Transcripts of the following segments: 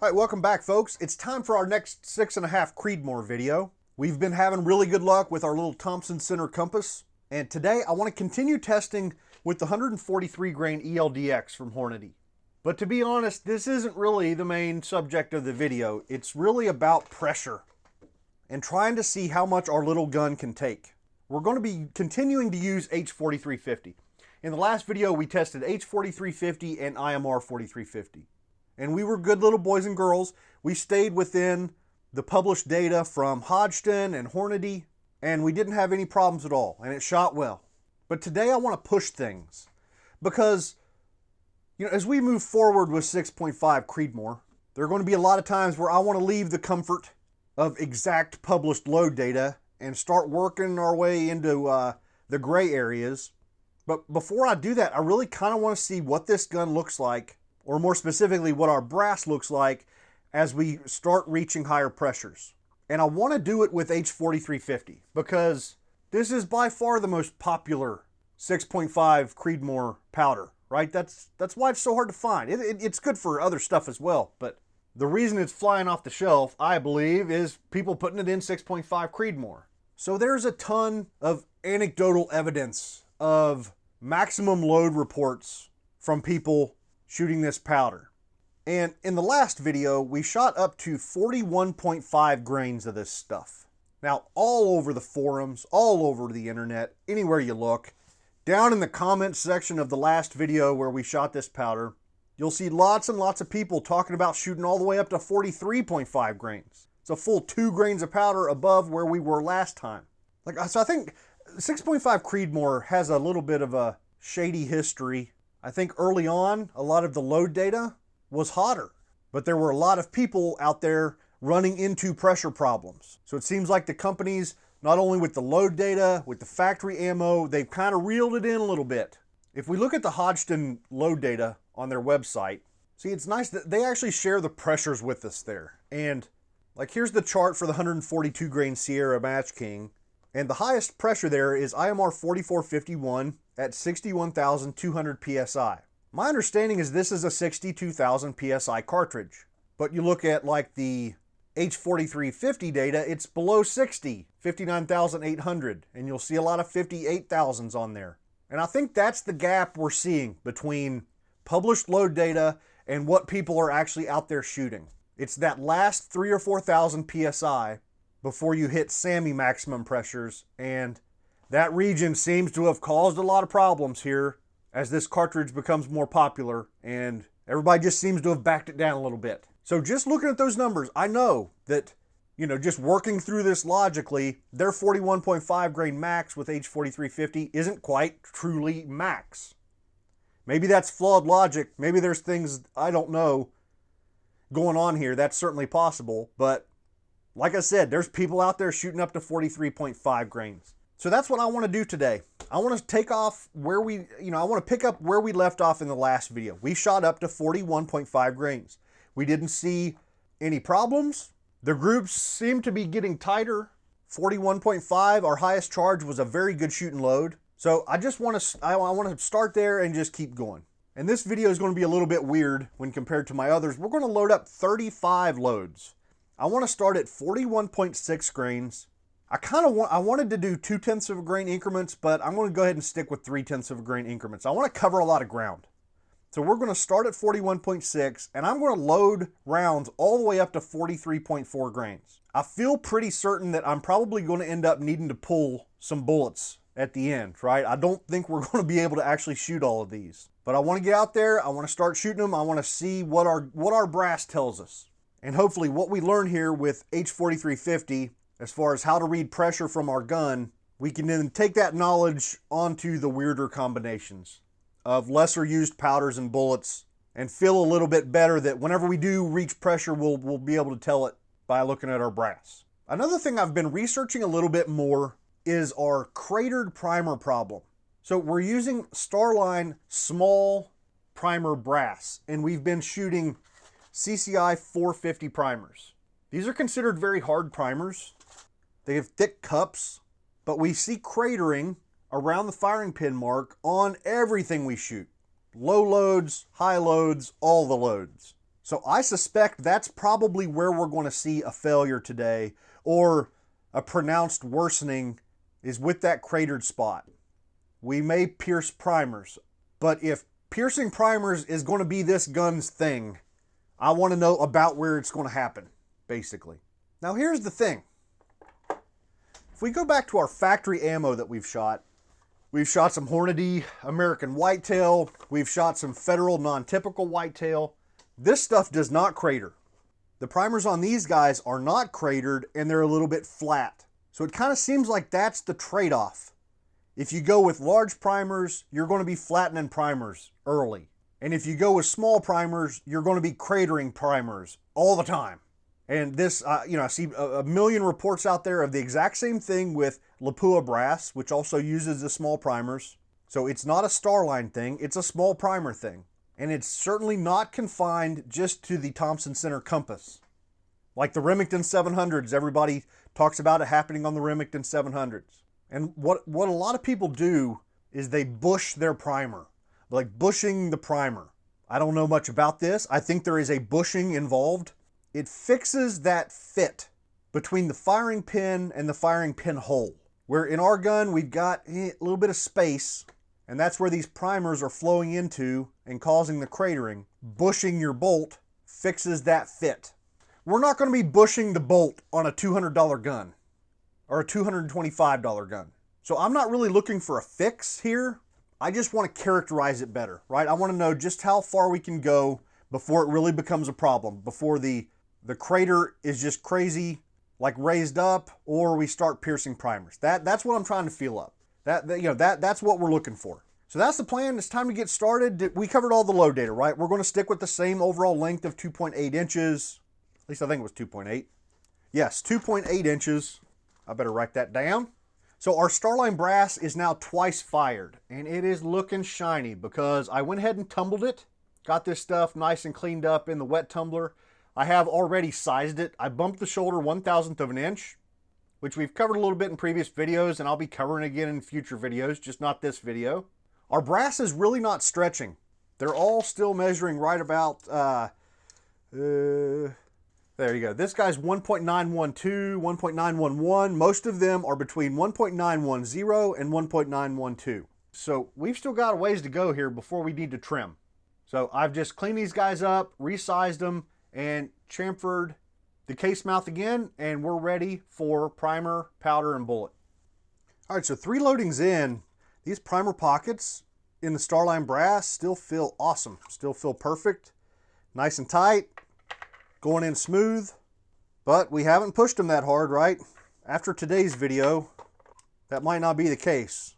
All right, welcome back, folks. It's time for our next 6.5 Creedmoor video. We've been having really good luck with our little Thompson Center compass, and today I want to continue testing with the 143 grain ELD-X from Hornady. But to be honest, this isn't really the main subject of the video. It's really about pressure and trying to see how much our little gun can take. We're going to be continuing to use H4350. In the last video, we tested H4350 and IMR 4350. And we were good little boys and girls. We stayed within the published data from Hodgdon and Hornady, and we didn't have any problems at all, and it shot well. But today I want to push things because, as we move forward with 6.5 Creedmoor, there are going to be a lot of times where I want to leave the comfort of exact published load data and start working our way into the gray areas. But before I do that, I really kind of want to see what this gun looks like, or more specifically, what our brass looks like as we start reaching higher pressures. And I want to do it with H4350 because this is by far the most popular 6.5 Creedmoor powder, right? That's why it's so hard to find. It's good for other stuff as well, but the reason it's flying off the shelf, I believe, is people putting it in 6.5 Creedmoor. So there's a ton of anecdotal evidence of maximum load reports from people shooting this powder. And in the last video, we shot up to 41.5 grains of this stuff. Now, all over the forums, all over the internet, anywhere you look, down in the comments section of the last video where we shot this powder, you'll see lots and lots of people talking about shooting all the way up to 43.5 grains. It's a full 2 grains of powder above where we were last time. So I think 6.5 Creedmoor has a little bit of a shady history. I think early on, a lot of the load data was hotter, but there were a lot of people out there running into pressure problems. So it seems like the companies, not only with the load data, with the factory ammo, they've kind of reeled it in a little bit. If we look at the Hodgdon load data on their website, see, it's nice that they actually share the pressures with us there. And like, here's the chart for the 142 grain Sierra Match King. And the highest pressure there is IMR 4451 at 61,200 PSI. My understanding is this is a 62,000 PSI cartridge. But you look at like the H4350 data, it's below 60, 59,800. And you'll see a lot of 58,000s on there. And I think that's the gap we're seeing between published load data and what people are actually out there shooting. It's that last 3,000 or 4,000 PSI before you hit SAMI maximum pressures, and that region seems to have caused a lot of problems here as this cartridge becomes more popular, and everybody just seems to have backed it down a little bit. So just looking at those numbers, I know that, just working through this logically, their 41.5 grain max with H4350 isn't quite truly max. Maybe that's flawed logic. Maybe there's things I don't know going on here. That's certainly possible, but like I said, there's people out there shooting up to 43.5 grains. So that's what I want to do today. I want to take off where I want to pick up where we left off in the last video. We shot up to 41.5 grains. We didn't see any problems. The groups seem to be getting tighter. 41.5, our highest charge, was a very good shooting load. So I want to start there and just keep going. And this video is going to be a little bit weird when compared to my others. We're going to load up 35 loads. I want to start at 41.6 grains. I wanted to do 0.2 of a grain increments, but I'm going to go ahead and stick with 0.3 of a grain increments. I want to cover a lot of ground. So we're going to start at 41.6, and I'm going to load rounds all the way up to 43.4 grains. I feel pretty certain that I'm probably going to end up needing to pull some bullets at the end, right? I don't think we're going to be able to actually shoot all of these. But I want to get out there, I want to start shooting them, I want to see what our brass tells us. And hopefully what we learn here with H4350, as far as how to read pressure from our gun, we can then take that knowledge onto the weirder combinations of lesser used powders and bullets and feel a little bit better that whenever we do reach pressure, we'll be able to tell it by looking at our brass. Another thing I've been researching a little bit more is our cratered primer problem. So we're using Starline small primer brass, and we've been shooting CCI 450 primers. These are considered very hard primers. They have thick cups, but we see cratering around the firing pin mark on everything we shoot. Low loads, high loads, all the loads. So I suspect that's probably where we're going to see a failure today, or a pronounced worsening, is with that cratered spot. We may pierce primers, but if piercing primers is going to be this gun's thing, I want to know about where it's going to happen, basically. Now here's the thing. If we go back to our factory ammo that we've shot some Hornady American whitetail, we've shot some Federal non-typical whitetail. This stuff does not crater. The primers on these guys are not cratered, and they're a little bit flat. So it kind of seems like that's the trade-off. If you go with large primers, you're going to be flattening primers early. And if you go with small primers, you're going to be cratering primers all the time. And this, I see a million reports out there of the exact same thing with Lapua brass, which also uses the small primers. So it's not a Starline thing, it's a small primer thing. And it's certainly not confined just to the Thompson Center compass. Like the Remington 700s, everybody talks about it happening on the Remington 700s. And what a lot of people do is they bush their primer, like bushing the primer. I don't know much about this. I think there is a bushing involved. It fixes that fit between the firing pin and the firing pin hole, where in our gun we've got a little bit of space, and that's where these primers are flowing into and causing the cratering. Bushing your bolt fixes that fit. We're not going to be bushing the bolt on a $200 gun or a $225 gun. So I'm not really looking for a fix here. I just want to characterize it better, right? I want to know just how far we can go before it really becomes a problem, before the crater is just crazy, like raised up, or we start piercing primers. That's what I'm trying to feel up. That's what we're looking for. So that's the plan. It's time to get started. We covered all the load data, right? We're going to stick with the same overall length of 2.8 inches. At least I think it was 2.8. Yes, 2.8 inches. I better write that down. So our Starline brass is now twice fired, and it is looking shiny because I went ahead and tumbled it. Got this stuff nice and cleaned up in the wet tumbler. I have already sized it. I bumped the shoulder 1/1000th of an inch, which we've covered a little bit in previous videos, and I'll be covering again in future videos, just not this video. Our brass is really not stretching. They're all still measuring right about, there you go. This guy's 1.912, 1.911. Most of them are between 1.910 and 1.912. So we've still got a ways to go here before we need to trim. So I've just cleaned these guys up, resized them, and chamfered the case mouth again, and we're ready for primer, powder, and bullet. All right, so 3 loadings in, these primer pockets in the Starline brass still feel awesome, still feel perfect, nice and tight, going in smooth, but we haven't pushed them that hard, right? After today's video, that might not be the case.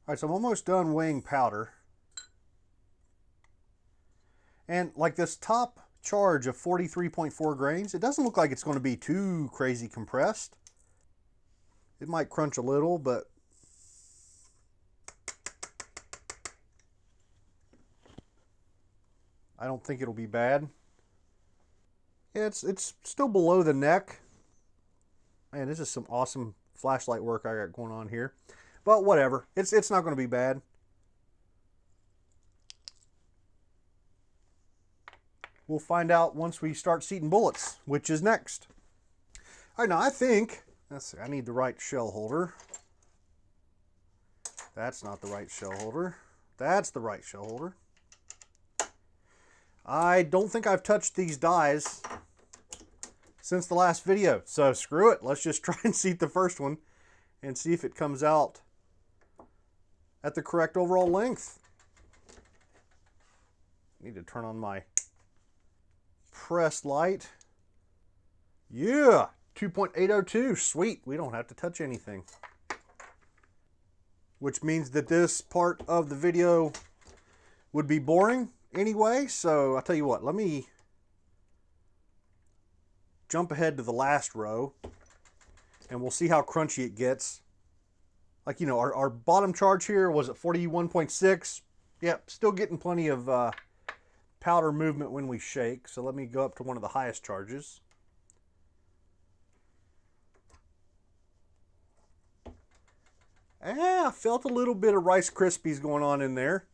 All right, so I'm almost done weighing powder. And like this top charge of 43.4 grains, it doesn't look like it's going to be too crazy compressed. It might crunch a little, but I don't think it'll be bad. Yeah, it's still below the neck. Man, this is some awesome flashlight work I got going on here. But whatever, it's not going to be bad. We'll find out once we start seating bullets, which is next. All right, now I think, let's see, I need the right shell holder. That's not the right shell holder. That's the right shell holder. I don't think I've touched these dies since the last video, so screw it. Let's just try and seat the first one and see if it comes out at the correct overall length. Need to turn on my press light. Yeah, 2.802, sweet. We don't have to touch anything. Which means that this part of the video would be boring anyway, so I'll tell you what, let me jump ahead to the last row and we'll see how crunchy it gets. Like, you know, our bottom charge here was at 41.6. Yep, still getting plenty of powder movement when we shake. So let me go up to one of the highest charges. I felt a little bit of Rice Krispies going on in there.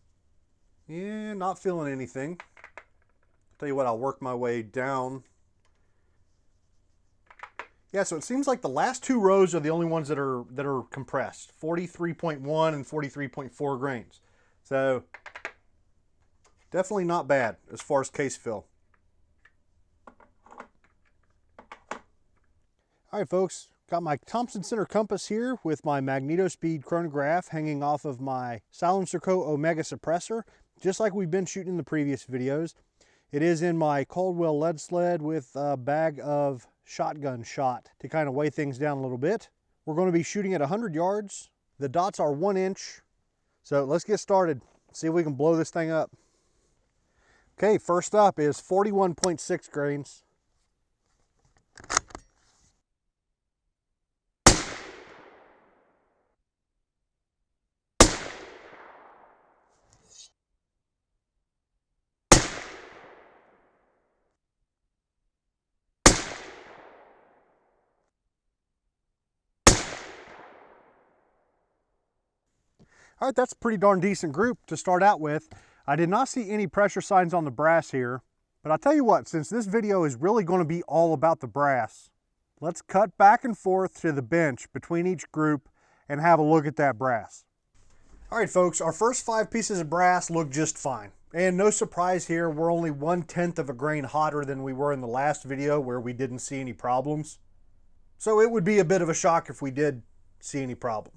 Yeah, not feeling anything. Tell you what, I'll work my way down. Yeah, so it seems like the last two rows are the only ones that are compressed. 43.1 and 43.4 grains. So definitely not bad as far as case fill. All right, folks, got my Thompson Center compass here with my magnetospeed chronograph hanging off of my Silencer Co. Omega suppressor, just like we've been shooting in the previous videos. It is in my Caldwell lead sled with a bag of shotgun shot to kind of weigh things down a little bit. We're going to be shooting at 100 yards. The dots are 1 inch. So let's get started. See if we can blow this thing up. Okay, first up is 41.6 grains. All right, that's a pretty darn decent group to start out with. I did not see any pressure signs on the brass here, but I'll tell you what, since this video is really going to be all about the brass, let's cut back and forth to the bench between each group and have a look at that brass. All right, folks, our first 5 pieces of brass look just fine. And no surprise here, we're only 1/10 of a grain hotter than we were in the last video where we didn't see any problems. So it would be a bit of a shock if we did see any problems.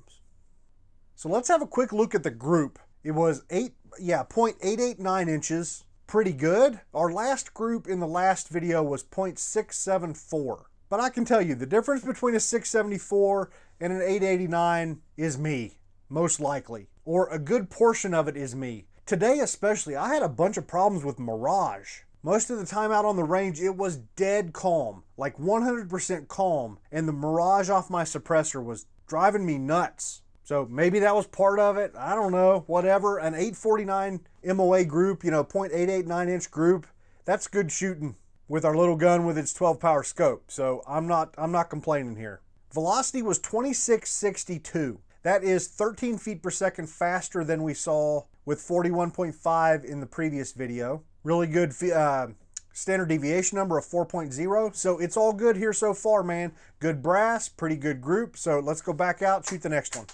So let's have a quick look at the group. It was 0.889 inches, pretty good. Our last group in the last video was 0.674. But I can tell you, the difference between a 674 and an 889 is me, most likely. Or a good portion of it is me. Today especially, I had a bunch of problems with mirage. Most of the time out on the range, it was dead calm, like 100% calm, and the mirage off my suppressor was driving me nuts. So maybe that was part of it. I don't know, whatever. An 849 MOA group, 0.889 inch group, that's good shooting with our little gun with its 12 power scope. So I'm not complaining here. Velocity was 2662. That is 13 feet per second faster than we saw with 41.5 in the previous video. Really good standard deviation number of 4.0. So it's all good here so far, man. Good brass, pretty good group. So let's go back out, shoot the next one.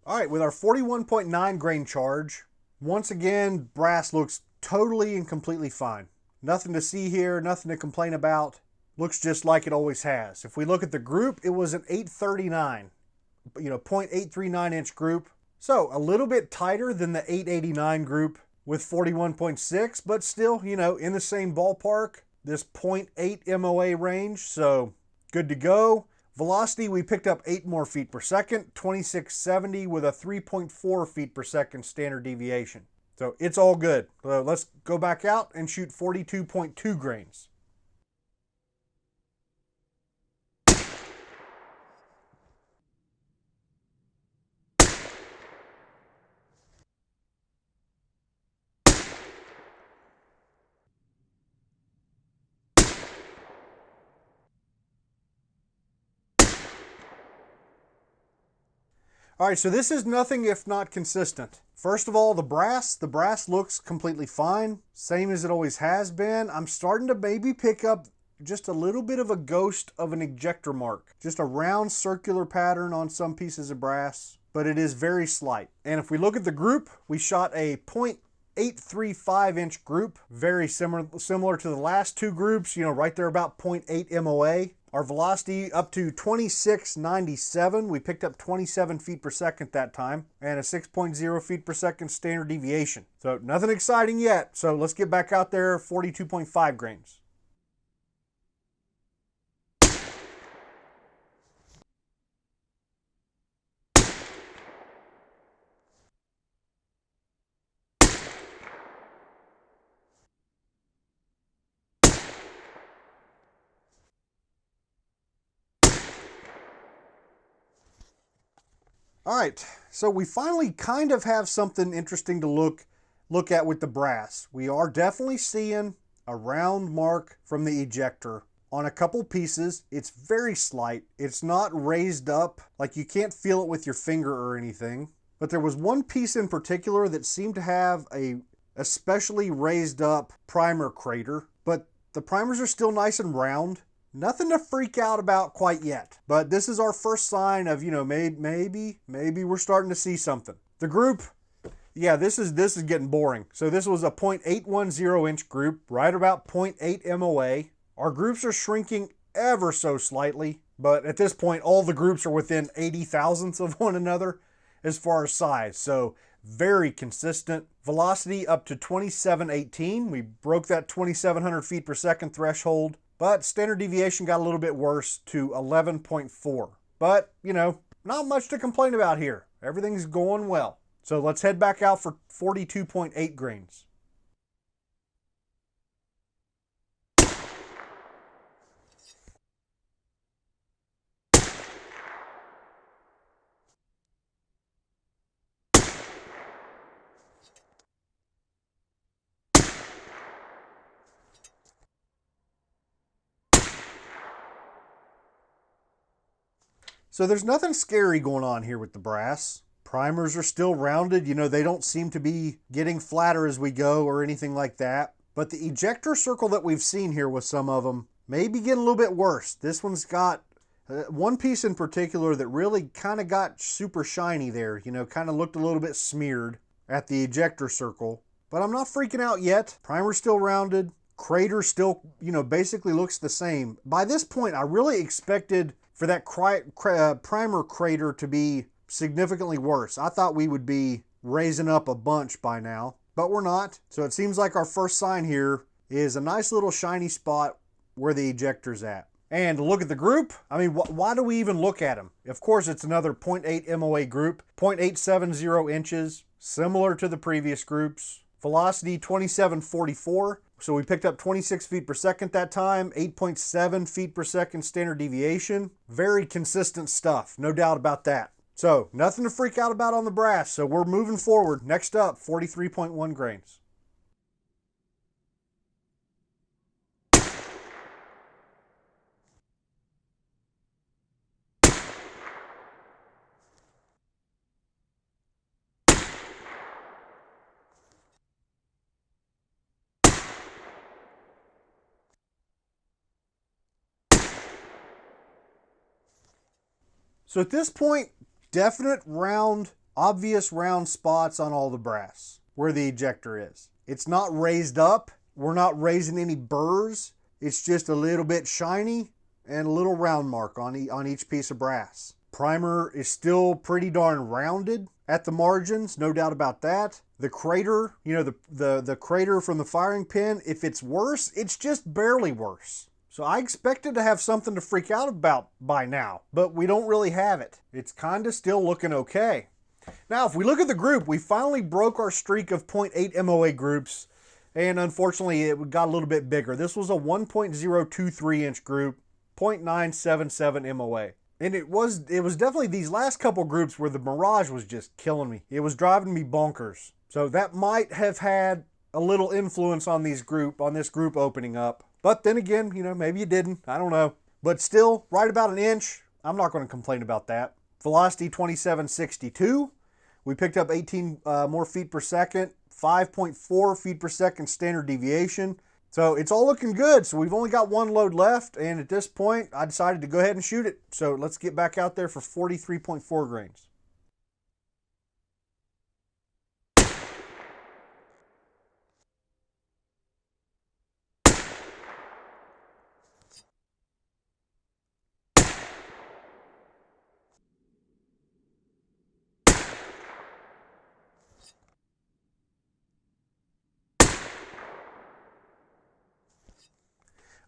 All right, with our 41.9 grain charge, once again, brass looks totally and completely fine. Nothing to see here, nothing to complain about. Looks just like it always has. If we look at the group, it was an 839, 0.839 inch group. So a little bit tighter than the 889 group with 41.6, but still, in the same ballpark, this 0.8 MOA range. So good to go. Velocity, we picked up 8 more feet per second, 2670 with a 3.4 feet per second standard deviation. So it's all good. Let's go back out and shoot 42.2 grains. All right, so this is nothing if not consistent. First of all, the brass looks completely fine, same as it always has been. I'm starting to maybe pick up just a little bit of a ghost of an ejector mark, just a round circular pattern on some pieces of brass, but it is very slight. And if we look at the group, we shot a 0.835 inch group, very similar to the last two groups, right there about 0.8 MOA. Our velocity up to 2697. We picked up 27 feet per second that time and a 6.0 feet per second standard deviation. So nothing exciting yet. So let's get back out there, 42.5 grains. All right, so we finally kind of have something interesting to look at with the brass. We are definitely seeing a round mark from the ejector on a couple pieces. It's very slight. It's not raised up, like you can't feel it with your finger or anything. But there was one piece in particular that seemed to have a especially raised up primer crater, but the primers are still nice and round. Nothing to freak out about quite yet, but this is our first sign of, maybe we're starting to see something. The group, yeah, this is getting boring. So this was a 0.810 inch group, right about 0.8 MOA. Our groups are shrinking ever so slightly, but at this point, all the groups are within 80 thousandths of one another as far as size. So very consistent. Velocity up to 2718. We broke that 2,700 feet per second threshold. But standard deviation got a little bit worse to 11.4. But, not much to complain about here. Everything's going well. So let's head back out for 42.8 grains. So there's nothing scary going on here with the brass. Primers are still rounded. They don't seem to be getting flatter as we go or anything like that. But the ejector circle that we've seen here with some of them may be getting a little bit worse. This one's got one piece in particular that really kind of got super shiny there. Kind of looked a little bit smeared at the ejector circle. But I'm not freaking out yet. Primer's still rounded. Crater still, basically looks the same. By this point, I really expected for that primer crater to be significantly worse. I thought we would be raising up a bunch by now, but we're not. So it seems like our first sign here is a nice little shiny spot where the ejector's at. And to look at the group, why do we even look at them? Of course, it's another 0.8 MOA group, 0.870 inches, similar to the previous groups. Velocity 2744. So we picked up 26 feet per second that time, 8.7 feet per second standard deviation. Very consistent stuff, no doubt about that. So nothing to freak out about on the brass. So we're moving forward. Next up, 43.1 grains. So at this point, definite round, obvious round spots on all the brass where the ejector is. It's not raised up. We're not raising any burrs. It's just a little bit shiny and a little round mark on each piece of brass. Primer is still pretty darn rounded at the margins, no doubt about that. The crater, the crater from the firing pin, if it's worse, it's just barely worse. So I expected to have something to freak out about by now, but we don't really have it. It's kind of still looking okay. Now, if we look at the group, we finally broke our streak of 0.8 MOA groups, and unfortunately it got a little bit bigger. This was a 1.023 inch group, 0.977 MOA. And it was definitely these last couple groups where the mirage was just killing me. It was driving me bonkers. So that might have had a little influence on this group opening up. But then again, maybe it didn't. I don't know. But still, right about an inch. I'm not going to complain about that. Velocity 2762. We picked up 18 more feet per second. 5.4 feet per second standard deviation. So it's all looking good. So we've only got one load left. And at this point, I decided to go ahead and shoot it. So let's get back out there for 43.4 grains.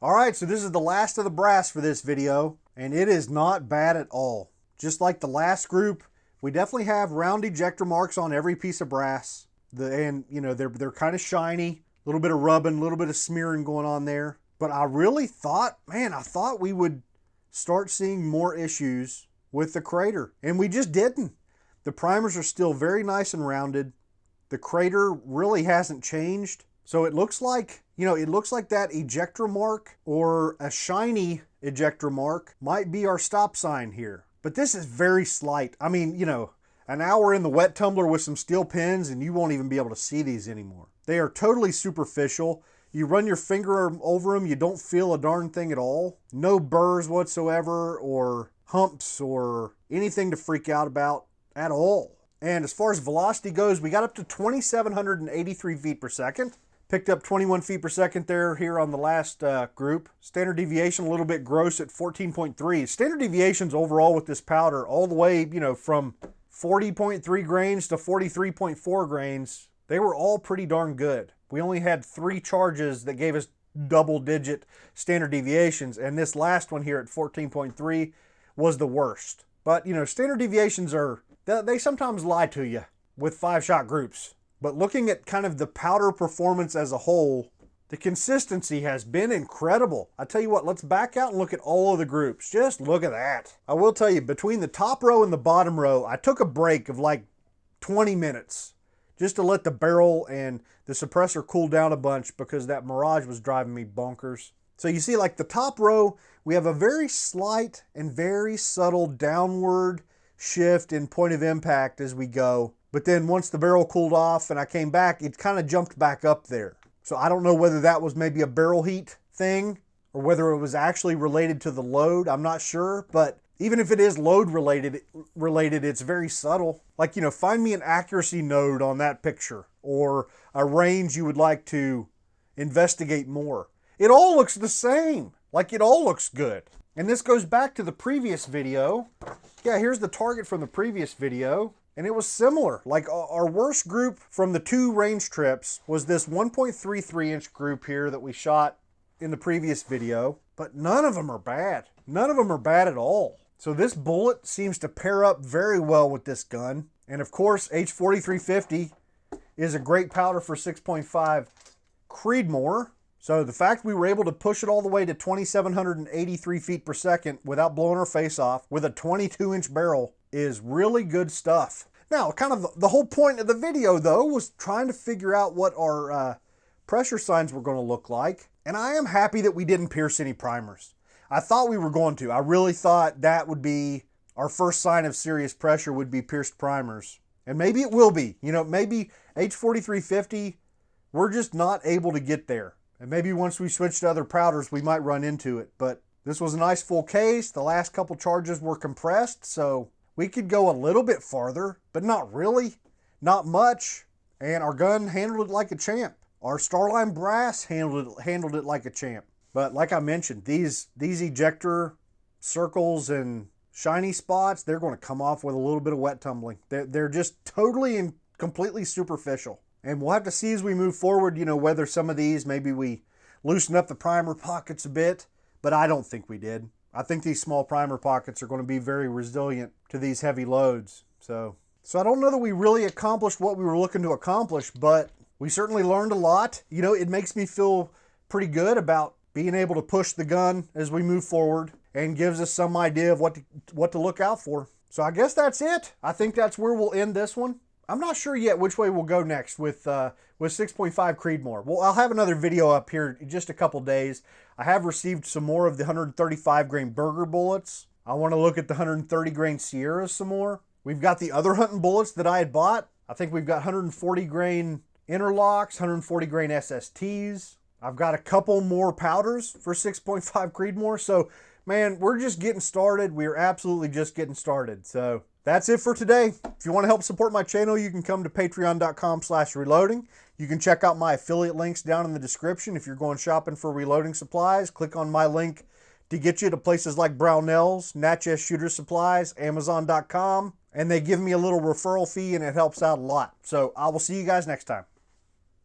All right, so this is the last of the brass for this video, and it is not bad at all. Just like the last group, we definitely have round ejector marks on every piece of brass. They're kind of shiny, a little bit of rubbing, a little bit of smearing going on there. But I really thought, I thought we would start seeing more issues with the crater, and we just didn't. The primers are still very nice and rounded. The crater really hasn't changed. So it looks like, it looks like that ejector mark or a shiny ejector mark might be our stop sign here. But this is very slight. I mean, an hour in the wet tumbler with some steel pins and you won't even be able to see these anymore. They are totally superficial. You run your finger over them, you don't feel a darn thing at all. No burrs whatsoever or humps or anything to freak out about at all. And as far as velocity goes, we got up to 2,783 feet per second. Picked up 21 feet per second here on the last group. Standard deviation a little bit gross at 14.3. Standard deviations overall with this powder all the way, from 40.3 grains to 43.4 grains, they were all pretty darn good. We only had 3 charges that gave us double-digit standard deviations, and this last one here at 14.3 was the worst. But, standard deviations they sometimes lie to you with 5-shot groups. But looking at kind of the powder performance as a whole, the consistency has been incredible. I tell you what, let's back out and look at all of the groups. Just look at that. I will tell you, between the top row and the bottom row, I took a break of like 20 minutes just to let the barrel and the suppressor cool down a bunch because that Mirage was driving me bonkers. So you see, like the top row, we have a very slight and very subtle downward shift in point of impact as we go. But then once the barrel cooled off and I came back, it kind of jumped back up there. So I don't know whether that was maybe a barrel heat thing or whether it was actually related to the load. I'm not sure. But even if it is load related, it's very subtle. Like, find me an accuracy node on that picture or a range you would like to investigate more. It all looks the same. Like, it all looks good. And this goes back to the previous video. Yeah, here's the target from the previous video. And it was similar. Like our worst group from the 2 range trips was this 1.33 inch group here that we shot in the previous video. But none of them are bad. None of them are bad at all. So this bullet seems to pair up very well with this gun. And of course, H4350 is a great powder for 6.5 Creedmoor. So the fact we were able to push it all the way to 2,783 feet per second without blowing our face off with a 22-inch barrel is really good stuff. Now, kind of the whole point of the video, though, was trying to figure out what our pressure signs were going to look like. And I am happy that we didn't pierce any primers. I thought we were going to. I really thought that would be our first sign of serious pressure would be pierced primers. And maybe it will be. Maybe H4350, we're just not able to get there. And maybe once we switch to other powders, we might run into it. But this was a nice full case. The last couple charges were compressed, so we could go a little bit farther, but not really, not much. And our gun handled it like a champ. Our Starline brass handled it like a champ. But like I mentioned, these ejector circles and shiny spots, they're going to come off with a little bit of wet tumbling. They're just totally and completely superficial. And we'll have to see as we move forward, whether some of these, maybe we loosen up the primer pockets a bit, but I don't think we did. I think these small primer pockets are going to be very resilient to these heavy loads. So I don't know that we really accomplished what we were looking to accomplish, but we certainly learned a lot. It makes me feel pretty good about being able to push the gun as we move forward and gives us some idea of what to look out for. So I guess that's it. I think that's where we'll end this one. I'm not sure yet which way we'll go next with 6.5 Creedmoor. Well, I'll have another video up here in just a couple days. I have received some more of the 135 grain Burger bullets. I want to look at the 130 grain Sierras some more. We've got the other hunting bullets that I had bought. I think we've got 140 grain Interlocks, 140 grain SSTs. I've got a couple more powders for 6.5 Creedmoor. So, man, we're just getting started. We're absolutely just getting started. So that's it for today. If you want to help support my channel, you can come to patreon.com/reloading. You can check out my affiliate links down in the description. If you're going shopping for reloading supplies, click on my link to get you to places like Brownells, Natchez Shooter Supplies, Amazon.com, and they give me a little referral fee and it helps out a lot. So I will see you guys next time.